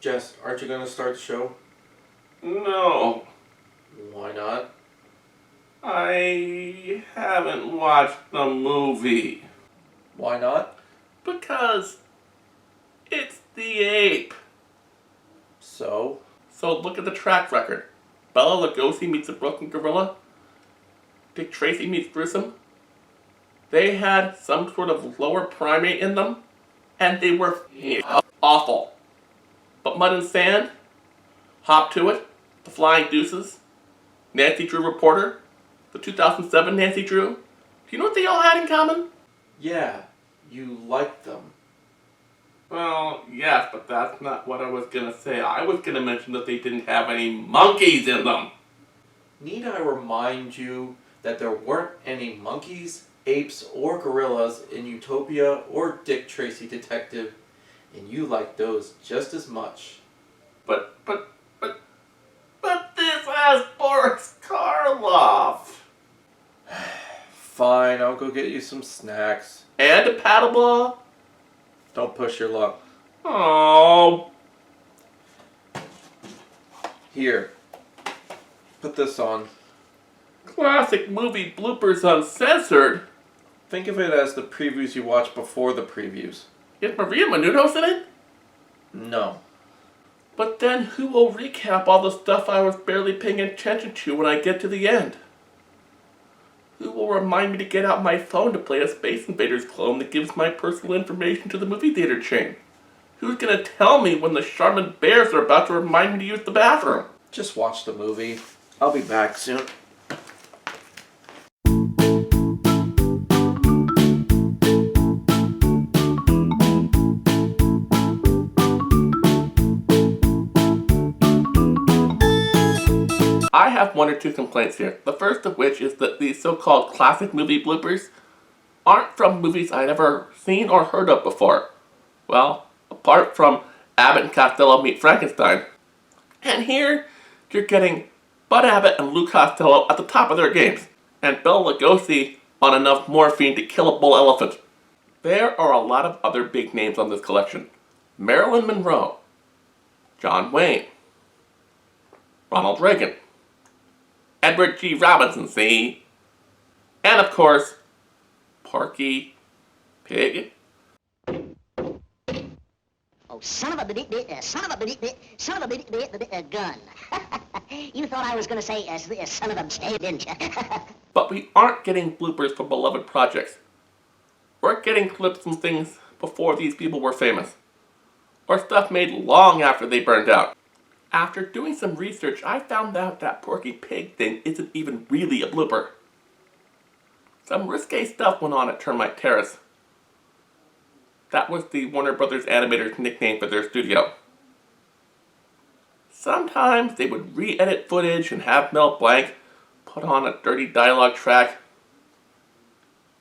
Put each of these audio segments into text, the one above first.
Jess, aren't you gonna start the show? No, Why not? I haven't watched the movie. Why not? Because it's the ape. So? So look at the track record. Bela Lugosi meets a broken gorilla. Dick Tracy meets Grissom. They had some sort of lower primate in them, and they were awful. But Mud and Sand, Hop to It, The Flying Deuces, Nancy Drew Reporter, the 2007 Nancy Drew. Do you know what they all had in common? Yeah, you like them. Well, yes, but that's not what I was gonna say. I was gonna mention that they didn't have any monkeys in them. Need I remind you that there weren't any monkeys, apes, or gorillas in Utopia or Dick Tracy Detective, and you like those just as much. But this has Boris Karloff. Fine, I'll go get you some snacks. And a paddleball. Don't push your luck. Oh. Here, put this on. Classic movie bloopers uncensored. Think of it as the previews you watched before the previews. Is Maria Menounos in it? No. But then who will recap all the stuff I was barely paying attention to when I get to the end? Who will remind me to get out my phone to play a Space Invaders clone that gives my personal information to the movie theater chain? Who's gonna tell me when the Charmin Bears are about to remind me to use the bathroom? Just watch the movie. I'll be back soon. I have one or two complaints here. The first of which is that these so-called classic movie bloopers aren't from movies I'd ever seen or heard of before. Well, apart from Abbott and Costello Meet Frankenstein. And here, you're getting Bud Abbott and Lou Costello at the top of their games, and Bela Lugosi on enough morphine to kill a bull elephant. There are a lot of other big names on this collection. Marilyn Monroe, John Wayne, Ronald Reagan, Edward G. Robinson, see? And of course, Porky Pig. Oh, son of a gun. You thought I was going to say son of a didn't you? But we aren't getting bloopers from beloved projects. We're getting clips from things before these people were famous. Or stuff made long after they burned out. After doing some research, I found out that Porky Pig thing isn't even really a blooper. Some risque stuff went on at Termite Terrace. That was the Warner Brothers animators' nickname for their studio. Sometimes they would re-edit footage and have Mel Blanc put on a dirty dialogue track.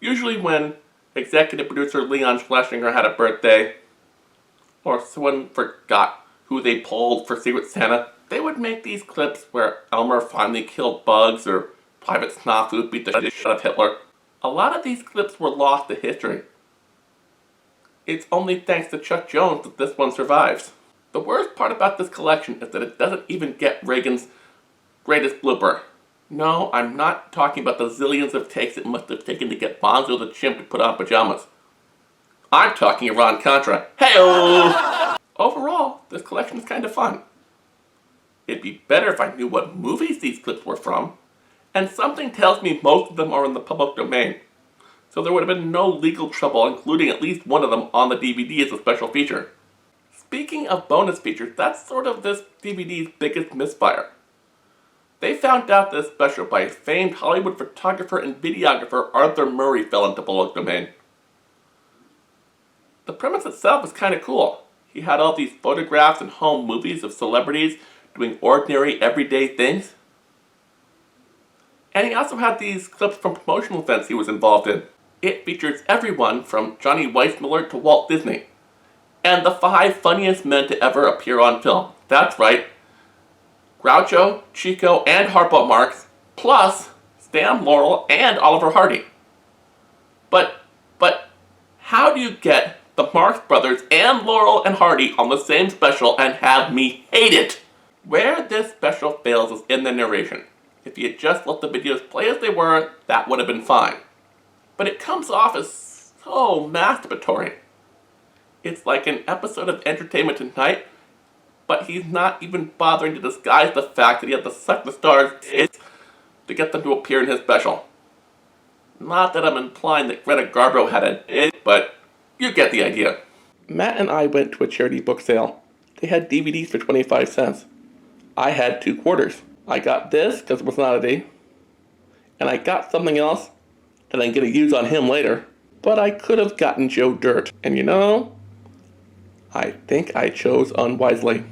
Usually when executive producer Leon Schlesinger had a birthday, or someone forgot who they pulled for Secret Santa, they would make these clips where Elmer finally killed Bugs or Private Snafu beat the shit out of Hitler. A lot of these clips were lost to history. It's only thanks to Chuck Jones that this one survives. The worst part about this collection is that it doesn't even get Reagan's greatest blooper. No, I'm not talking about the zillions of takes it must have taken to get Bonzo the Chimp to put on pajamas. I'm talking Iran-Contra. Hey-oh! Overall, this collection is kind of fun. It'd be better if I knew what movies these clips were from, and something tells me most of them are in the public domain, so there would have been no legal trouble including at least one of them on the DVD as a special feature. Speaking of bonus features, that's sort of this DVD's biggest misfire. They found out this special by famed Hollywood photographer and videographer Arthur Murray fell into public domain. The premise itself is kind of cool. He had all these photographs and home movies of celebrities doing ordinary, everyday things. And he also had these clips from promotional events he was involved in. It features everyone from Johnny Weissmuller to Walt Disney. And the 5 funniest men to ever appear on film. That's right. Groucho, Chico, and Harpo Marx, plus Stan Laurel and Oliver Hardy. But how do you get the Marx Brothers and Laurel and Hardy on the same special and have me hate it. Where this special fails is in the narration. If you had just let the videos play as they were, that would have been fine. But it comes off as so masturbatory. It's like an episode of Entertainment Tonight, but he's not even bothering to disguise the fact that he had to suck the stars' tits to get them to appear in his special. Not that I'm implying that Greta Garbo had an it, but you get the idea. Matt and I went to a charity book sale. They had DVDs for 25 cents. I had 2 quarters. I got this because it was an oddity, and I got something else that I'm going to use on him later. But I could have gotten Joe Dirt, and you know, I think I chose unwisely.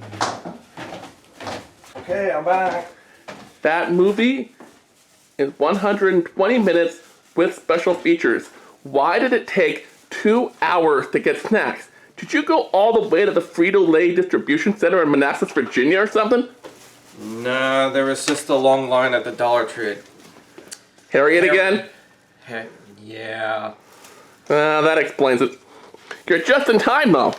Okay, I'm back. That movie is 120 minutes with special features. Why did it take 2 hours to get snacks? Did you go all the way to the Frito-Lay distribution center in Manassas, Virginia or something? Nah, there was just a long line at the Dollar Tree. Harriet again? Heck, yeah. That explains it. You're just in time, though.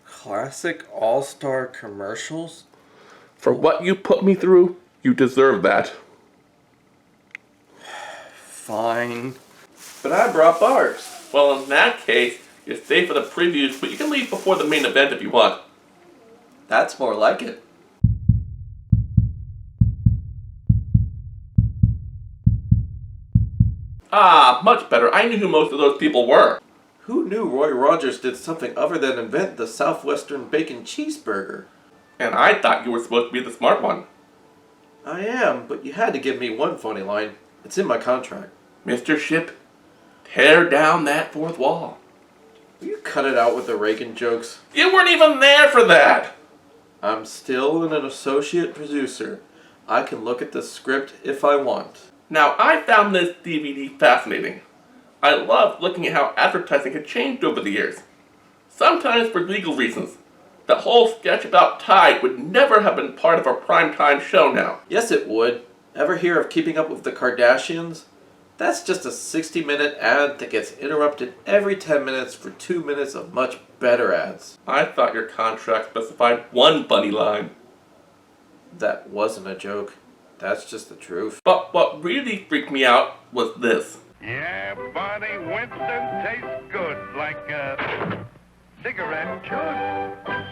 Classic all-star commercials? For what you put me through, you deserve that. Fine. But I brought bars. Well, in that case, you're safe for the previews, but you can leave before the main event if you want. That's more like it. Ah, much better. I knew who most of those people were. Who knew Roy Rogers did something other than invent the Southwestern bacon cheeseburger? And I thought you were supposed to be the smart one. I am, but you had to give me one funny line. It's in my contract. Mr. Ship, tear down that fourth wall. Will you cut it out with the Reagan jokes? You weren't even there for that! I'm still an associate producer. I can look at the script if I want. Now, I found this DVD fascinating. I love looking at how advertising had changed over the years. Sometimes for legal reasons. The whole sketch about Tide would never have been part of a primetime show now. Yes, it would. Ever hear of Keeping Up with the Kardashians? That's just a 60-minute ad that gets interrupted every 10 minutes for 2 minutes of much better ads. I thought your contract specified one funny line. That wasn't a joke. That's just the truth. But what really freaked me out was this. Yeah, Barney Winston tastes good, like a cigarette should.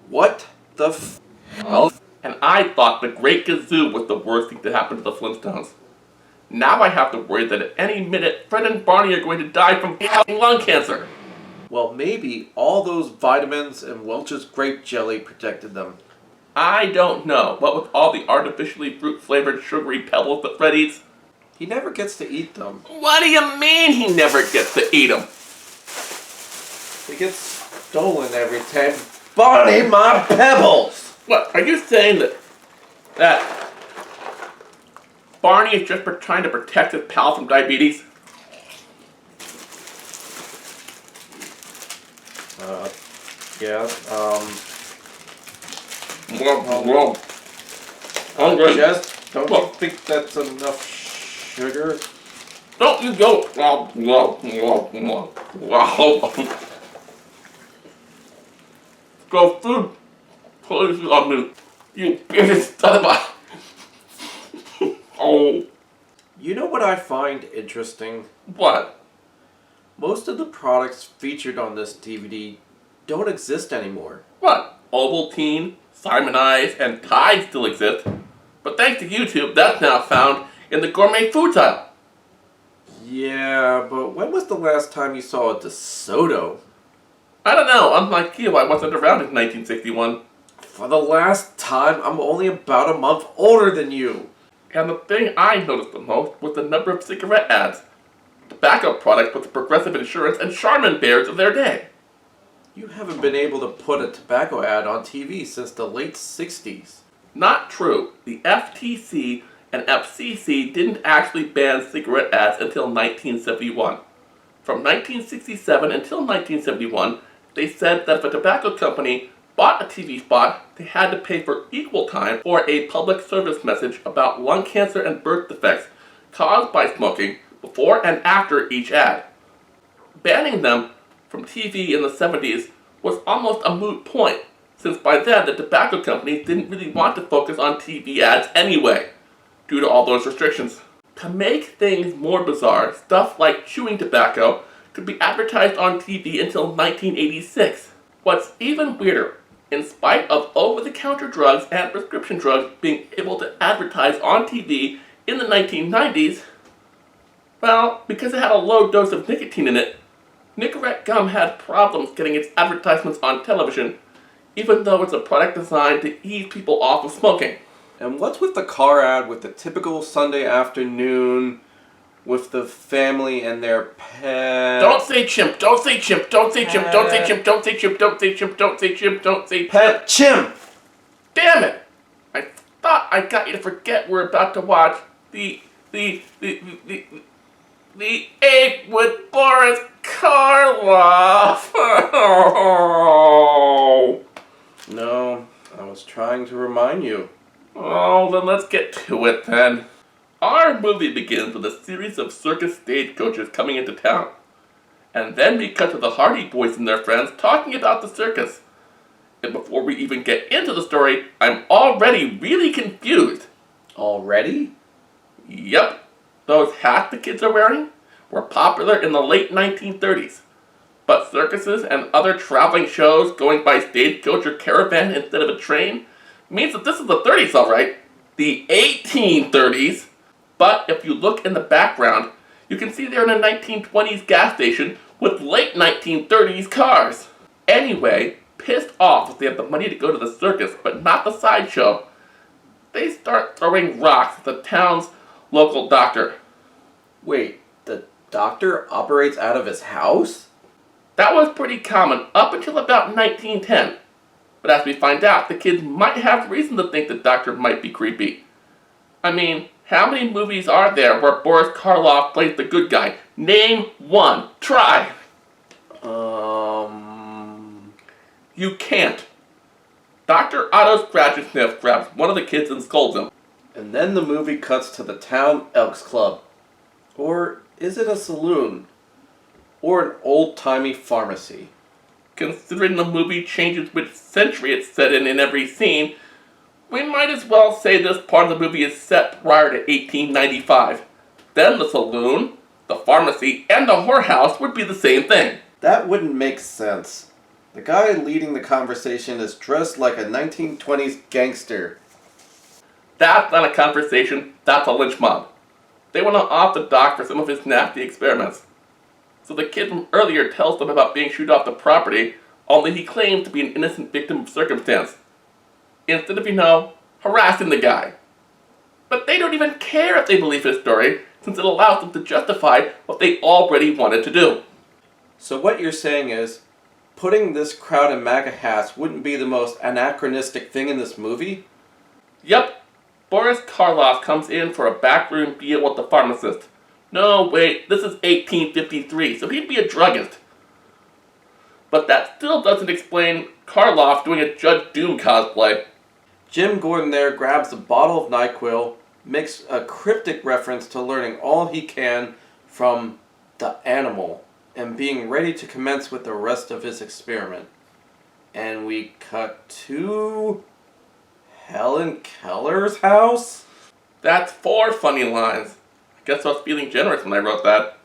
What the f... Oh. And I thought the Great Gazoo was the worst thing to happen to the Flintstones. Now I have to worry that at any minute Fred and Barney are going to die from lung cancer. Well, maybe all those vitamins and Welch's grape jelly protected them. I don't know. What with all the artificially fruit-flavored sugary pebbles that Fred eats? He never gets to eat them. What do you mean he never gets to eat them? They get stolen every time. Barney, my pebbles! What, are you saying that Barney is just trying to protect his pal from diabetes? Yeah, Hungry. Jess, don't you think that's enough sugar? Don't you go. Go food. Please on me. You biggest son of a. Oh. You know what I find interesting? What? Most of the products featured on this DVD don't exist anymore. What? Ovaltine, Simon Eyes, and Tide still exist. But thanks to YouTube, that's now found in the gourmet foods aisle. Yeah, but when was the last time you saw a DeSoto? I don't know. Unlike you, I wasn't around in 1961. For the last time, I'm only about a month older than you. And the thing I noticed the most was the number of cigarette ads. Tobacco products with the Progressive Insurance and Charmin bears of their day. You haven't been able to put a tobacco ad on TV since the late 60s. Not true. The FTC and FCC didn't actually ban cigarette ads until 1971. From 1967 until 1971, they said that if a tobacco company bought a TV spot, they had to pay for equal time for a public service message about lung cancer and birth defects caused by smoking, before and after each ad. Banning them from TV in the 70s was almost a moot point, since by then the tobacco companies didn't really want to focus on TV ads anyway, due to all those restrictions. To make things more bizarre, stuff like chewing tobacco could be advertised on TV until 1986. What's even weirder, in spite of over-the-counter drugs and prescription drugs being able to advertise on TV in the 1990s, well, because it had a low dose of nicotine in it, Nicorette gum had problems getting its advertisements on television, even though it's a product designed to ease people off of smoking. And what's with the car ad with the typical Sunday afternoon with the family and their pet? Don't say chimp, don't say chimp, don't say chimp, don't say chimp, don't say chimp, don't say chimp, don't say chimp, don't say Pet chimp! Damn it! I thought I got you to forget we're about to watch the ape with Boris Karloff. No, I was trying to remind you. Oh, then let's get to it then. Our movie begins with a series of circus stagecoaches coming into town. And then we cut to the Hardy Boys and their friends talking about the circus. And before we even get into the story, I'm already really confused. Already? Yep, those hats the kids are wearing were popular in the late 1930s. But circuses and other traveling shows going by stagecoach or caravan instead of a train means that this is the 30s, alright. The 1830s. But if you look in the background, you can see they're in a 1920s gas station with late 1930s cars. Anyway, pissed off that they have the money to go to the circus but not the sideshow, they start throwing rocks at the town's local doctor. Wait, the doctor operates out of his house? That was pretty common up until about 1910. But as we find out, the kids might have reason to think the doctor might be creepy. I mean, how many movies are there where Boris Karloff plays the good guy? Name one. Try. You can't. Dr. Otto Scratch and Sniff grabs one of the kids and scolds him. And then the movie cuts to the town Elks Club. Or is it a saloon? Or an old-timey pharmacy? Considering the movie changes which century it's set in every scene, we might as well say this part of the movie is set prior to 1895. Then the saloon, the pharmacy, and the whorehouse would be the same thing. That wouldn't make sense. The guy leading the conversation is dressed like a 1920s gangster. That's not a conversation, that's a lynch mob. They want to off the doc for some of his nasty experiments. So the kid from earlier tells them about being shooed off the property, only he claims to be an innocent victim of circumstance. Instead of, harassing the guy. But they don't even care if they believe his story, since it allows them to justify what they already wanted to do. So what you're saying is, putting this crowd in MAGA hats wouldn't be the most anachronistic thing in this movie? Yep, Boris Karloff comes in for a backroom deal with the pharmacist. No, wait, this is 1853, so he'd be a druggist. But that still doesn't explain Karloff doing a Judge Doom cosplay. Jim Gordon there grabs a bottle of NyQuil, makes a cryptic reference to learning all he can from the animal, and being ready to commence with the rest of his experiment. And we cut to Helen Keller's house? That's 4 funny lines. I guess I was feeling generous when I wrote that.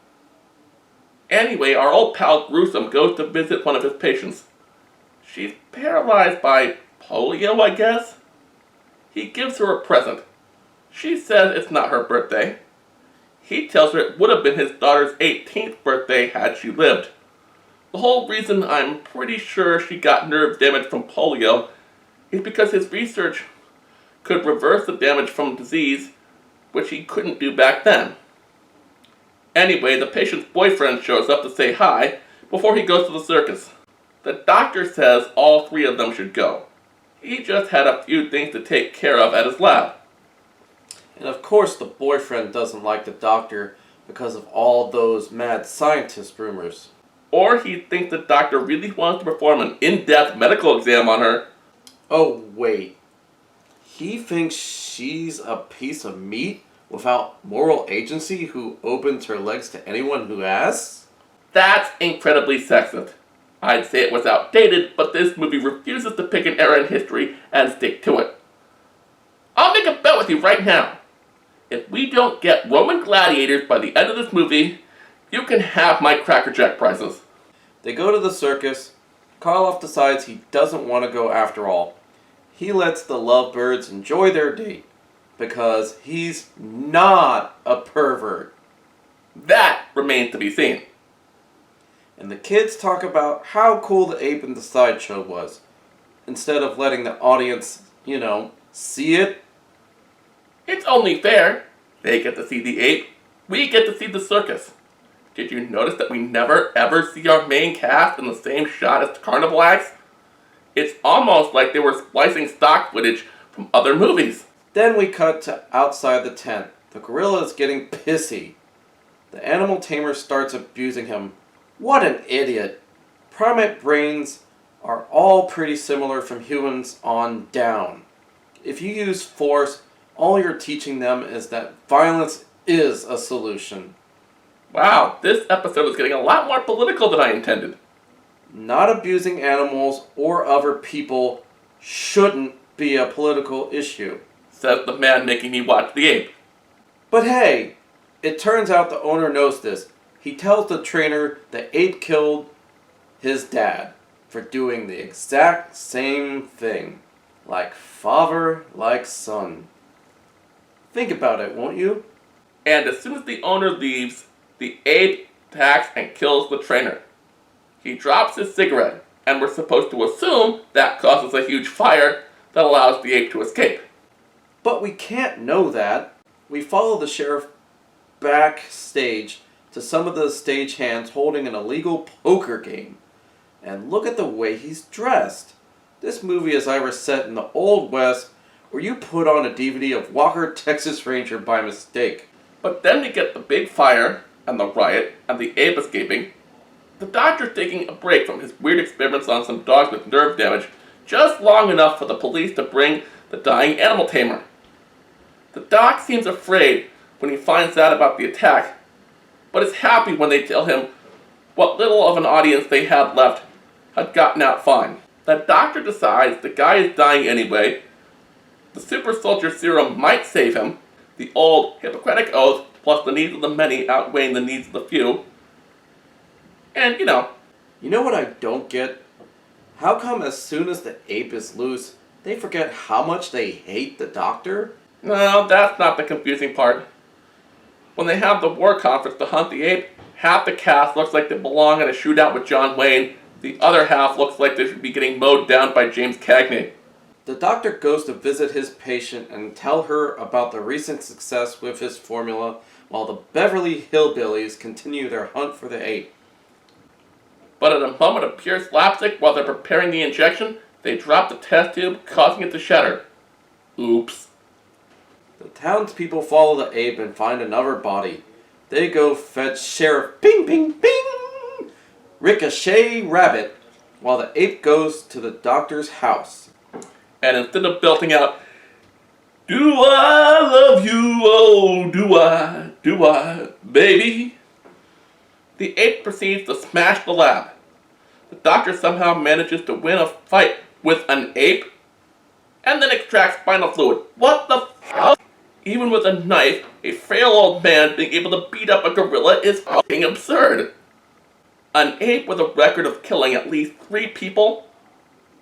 Anyway, our old pal Gruesome goes to visit one of his patients. She's paralyzed by polio, I guess? He gives her a present. She says it's not her birthday. He tells her it would have been his daughter's 18th birthday had she lived. The whole reason I'm pretty sure she got nerve damage from polio is because his research could reverse the damage from disease, which he couldn't do back then. Anyway, the patient's boyfriend shows up to say hi before he goes to the circus. The doctor says all 3 of them should go. He just had a few things to take care of at his lab. And of course the boyfriend doesn't like the doctor because of all those mad scientist rumors. Or he thinks the doctor really wants to perform an in-depth medical exam on her. Oh wait, he thinks she's a piece of meat without moral agency who opens her legs to anyone who asks? That's incredibly sexist. I'd say it was outdated, but this movie refuses to pick an era in history and stick to it. I'll make a bet with you right now. If we don't get Roman gladiators by the end of this movie, you can have my Cracker Jack prices. They go to the circus. Karloff decides he doesn't want to go after all. He lets the lovebirds enjoy their date because he's not a pervert. That remains to be seen. And the kids talk about how cool the ape in the sideshow was, instead of letting the audience, see it. It's only fair. They get to see the ape, we get to see the circus. Did you notice that we never ever see our main cast in the same shot as the carnival acts? It's almost like they were splicing stock footage from other movies. Then we cut to outside the tent. The gorilla is getting pissy. The animal tamer starts abusing him. What an idiot. Primate brains are all pretty similar from humans on down. If you use force, all you're teaching them is that violence is a solution. Wow, this episode is getting a lot more political than I intended. Not abusing animals or other people shouldn't be a political issue, says the man making me watch the ape. But hey, it turns out the owner knows this. He tells the trainer the ape killed his dad for doing the exact same thing. Like father, like son. Think about it, won't you? And as soon as the owner leaves, the ape attacks and kills the trainer. He drops his cigarette, and we're supposed to assume that causes a huge fire that allows the ape to escape. But we can't know that. We follow the sheriff backstage to some of the stagehands holding an illegal poker game. And look at the way he's dressed. This movie is either set in the Old West or you put on a DVD of Walker, Texas Ranger by mistake. But then we get the big fire, and the riot, and the ape escaping. The doctor's taking a break from his weird experiments on some dogs with nerve damage, just long enough for the police to bring the dying animal tamer. The doc seems afraid when he finds out about the attack, but is happy when they tell him what little of an audience they had left had gotten out fine. The doctor decides the guy is dying anyway, the super soldier serum might save him, the old Hippocratic oath plus the needs of the many outweighing the needs of the few, and You know what I don't get? How come as soon as the ape is loose, they forget how much they hate the doctor? No, that's not the confusing part. When they have the war conference to hunt the ape, half the cast looks like they belong in a shootout with John Wayne, the other half looks like they should be getting mowed down by James Cagney. The doctor goes to visit his patient and tell her about the recent success with his formula while the Beverly Hillbillies continue their hunt for the ape. But at a moment of pure slapstick while they're preparing the injection, they drop the test tube, causing it to shatter. Oops. The townspeople follow the ape and find another body. They go fetch Sheriff Bing Bing Bing Ricochet Rabbit while the ape goes to the doctor's house. And instead of belting out, "Do I love you, oh do I, baby?" the ape proceeds to smash the lab. The doctor somehow manages to win a fight with an ape, and then extracts spinal fluid. What the f***? Even with a knife, a frail old man being able to beat up a gorilla is fucking absurd. An ape with a record of killing at least 3 people?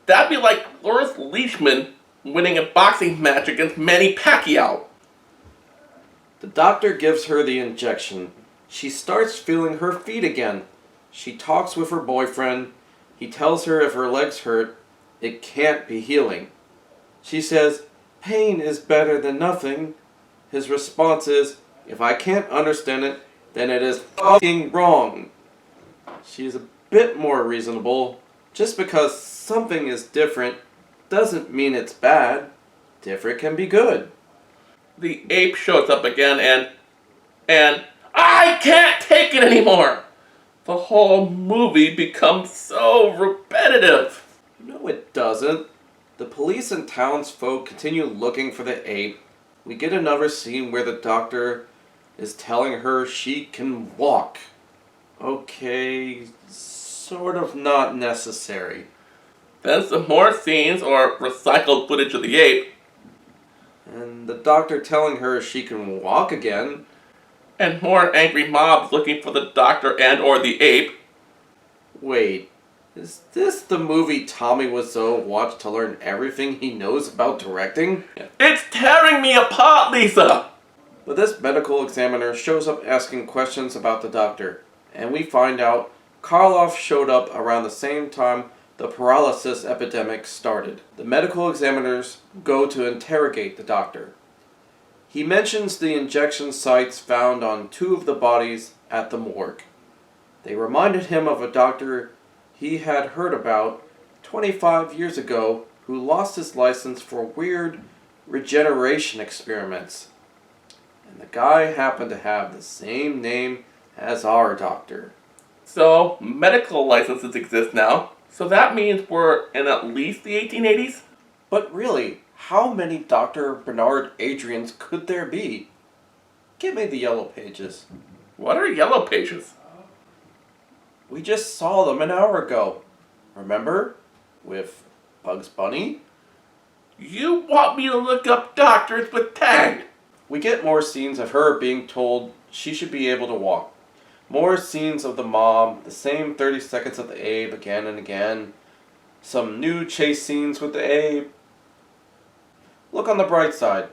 That'd be like Cloris Leachman winning a boxing match against Manny Pacquiao. The doctor gives her the injection. She starts feeling her feet again. She talks with her boyfriend. He tells her if her legs hurt, it can't be healing. She says, "Pain is better than nothing." His response is, "If I can't understand it, then it is fucking wrong." She is a bit more reasonable. Just because something is different doesn't mean it's bad. Different can be good. The ape shows up again and I can't take it anymore! The whole movie becomes so repetitive. No, it doesn't. The police and townsfolk continue looking for the ape. we get another scene where the doctor is telling her she can walk. Okay, sort of not necessary. Then some more scenes or recycled footage of the ape. And the doctor telling her she can walk again. And more angry mobs looking for the doctor and or the ape. Wait, is this the movie Tommy Wiseau watched to learn everything he knows about directing? It's tearing me apart, Lisa! But this medical examiner shows up asking questions about the doctor, and we find out Karloff showed up around the same time the paralysis epidemic started. The medical examiners go to interrogate the doctor. He mentions the injection sites found on 2 of the bodies at the morgue. They reminded him of a doctor he had heard about 25 years ago who lost his license for weird regeneration experiments. And the guy happened to have the same name as our doctor. So, medical licenses exist now. So that means we're in at least the 1880s? But really, how many Dr. Bernard Adrians could there be? Give me the yellow pages. What are yellow pages? We just saw them an hour ago. Remember? With Bugs Bunny? You want me to look up doctors with Tang? We get more scenes of her being told she should be able to walk. More scenes of the mom, the same 30 seconds of the Abe again and again. Some new chase scenes with the Abe. Look on the bright side.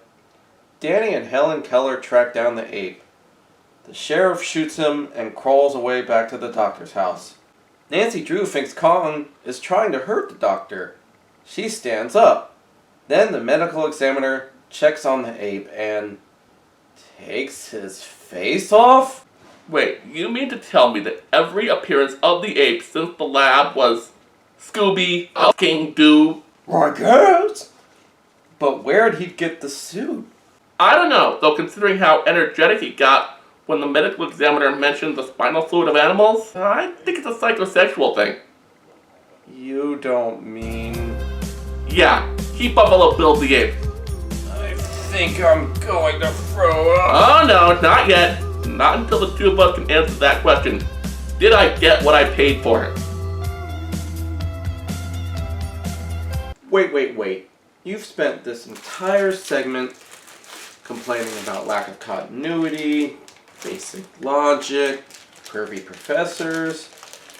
Danny and Helen Keller track down the Abe. The sheriff shoots him and crawls away back to the doctor's house. Nancy Drew thinks Colin is trying to hurt the doctor. She stands up. Then the medical examiner checks on the Abe and takes his face off? Wait, you mean to tell me that every appearance of the ape since the lab was Scooby fucking Doo? I guess. But where'd he get the suit? I don't know, though considering how energetic he got when the medical examiner mentioned the spinal fluid of animals, I think it's a psychosexual thing. You don't mean... Yeah, he Buffalo Billed the ape. I think I'm going to throw up. Oh no, not yet. Not until the 2 of us can answer that question. Did I get what I paid for it? Wait. You've spent this entire segment complaining about lack of continuity, basic logic, pervy professors,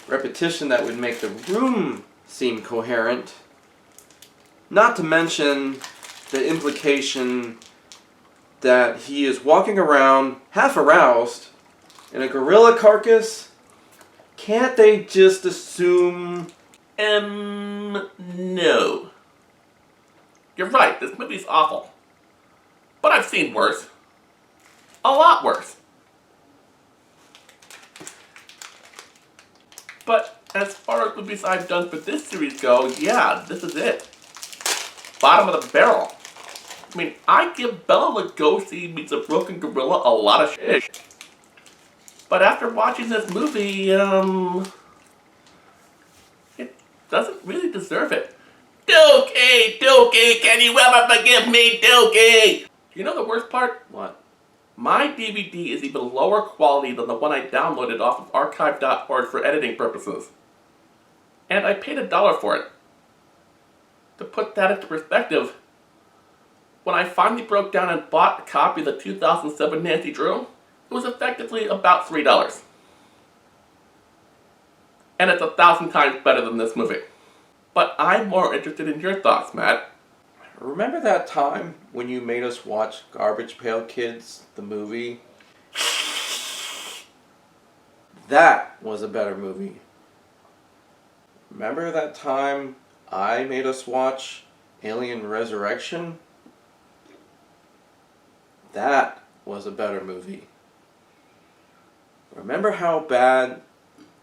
repetition that would make the room seem coherent. Not to mention the implication that he is walking around half aroused in a gorilla carcass. Can't they just assume... No. You're right, this movie's awful. But I've seen worse. A lot worse. But as far as movies I've done for this series go, yeah, this is it. Bottom of the barrel. I mean, I give Bela Lugosi meets a broken gorilla a lot of shit. But after watching this movie, it doesn't really deserve it. Dookie, can you ever forgive me, Dookie? You know the worst part? What? My DVD is even lower quality than the one I downloaded off of archive.org for editing purposes. And I paid $1 for it. To put that into perspective, when I finally broke down and bought a copy of the 2007 Nancy Drew, it was effectively about $3. And it's 1,000 times better than this movie. But I'm more interested in your thoughts, Matt. Remember that time when you made us watch Garbage Pail Kids, the movie? That was a better movie. Remember that time I made us watch Alien Resurrection? That was a better movie. Remember how bad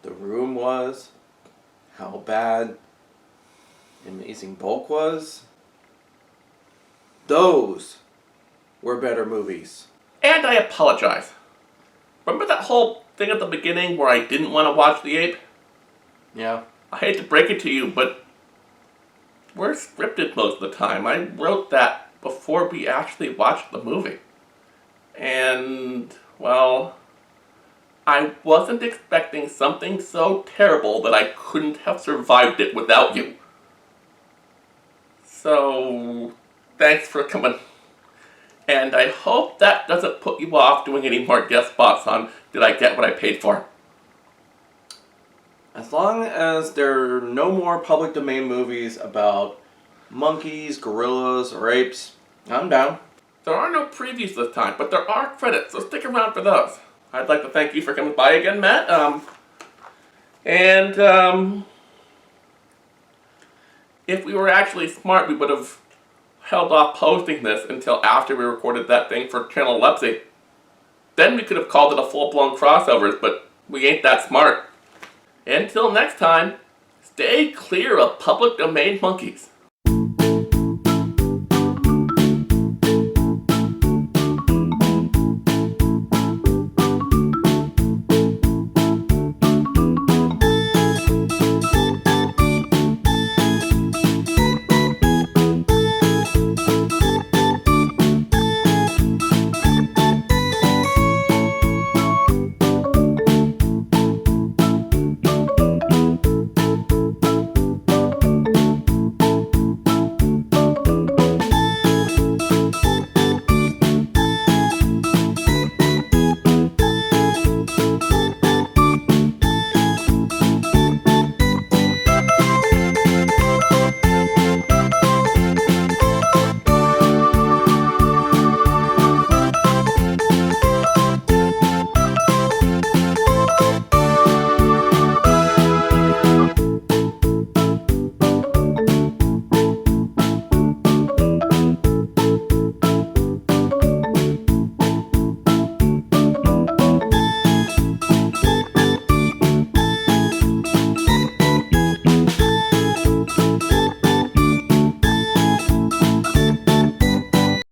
The Room was? How bad Amazing Bulk was? Those were better movies. And I apologize. Remember that whole thing at the beginning where I didn't want to watch The Ape? Yeah. I hate to break it to you, but we're scripted most of the time. I wrote that before we actually watched the movie. And, well, I wasn't expecting something so terrible that I couldn't have survived it without you. So, thanks for coming. And I hope that doesn't put you off doing any more guest spots on Did I Get What I Paid For? As long as there are no more public domain movies about monkeys, gorillas, or apes, I'm down. There are no previews this time, but there are credits, so stick around for those. I'd like to thank you for coming by again, Matt. If we were actually smart, we would have held off posting this until after we recorded that thing for Channel Lepsy. Then we could have called it a full-blown crossovers, but we ain't that smart. Until next time, stay clear of public domain monkeys.